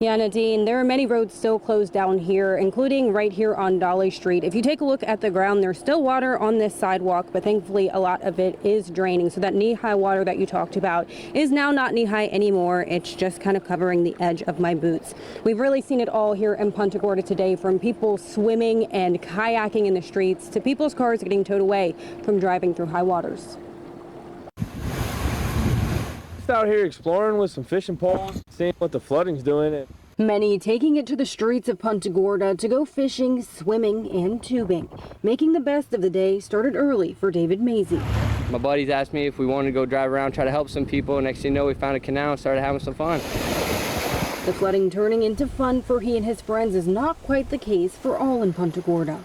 Yeah, Nadine, there are many roads still closed down here, including right here on Dolly Street. If you take a look at the ground, there's still water on this sidewalk, but thankfully a lot of it is draining. So that knee-high water that you talked about is now not knee-high anymore. It's just kind of covering the edge of my boots. We've really seen it all here in Punta Gorda today, from people swimming and kayaking in the streets to people's cars getting towed away from driving through high waters. Out here exploring with some fishing poles, seeing what the flooding's doing. Many taking it to the streets of Punta Gorda to go fishing, swimming, and tubing. Making the best of the day started early for David Mazie. My buddies asked me if we wanted to go drive around, try to help some people. Next thing you know, we found a canal and started having some fun. The flooding turning into fun for he and his friends is not quite the case for all in Punta Gorda.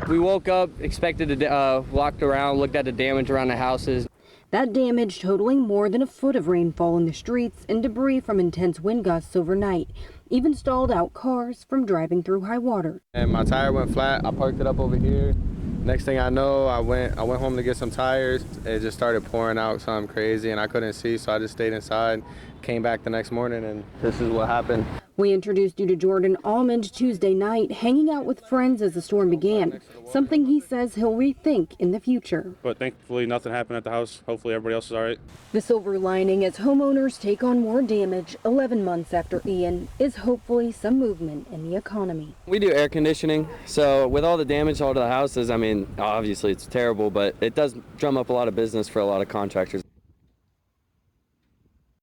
We woke up, expected to walk around, looked at the damage around the houses. That damage totaling more than a foot of rainfall in the streets and debris from intense wind gusts overnight, even stalled out cars from driving through high water. And my tire went flat. I parked it up over here. Next thing I know, I went home to get some tires. It just started pouring out something crazy and I couldn't see, so I just stayed inside. Came back the next morning and this is what happened. We introduced you to Jordan Almond Tuesday night, hanging out with friends as the storm began, something he says he'll rethink in the future. But thankfully nothing happened at the house. Hopefully everybody else is all right. The silver lining as homeowners take on more damage 11 months after Ian is hopefully some movement in the economy. We do air conditioning, so with all the damage all to the houses, I mean, obviously it's terrible, but it does drum up a lot of business for a lot of contractors.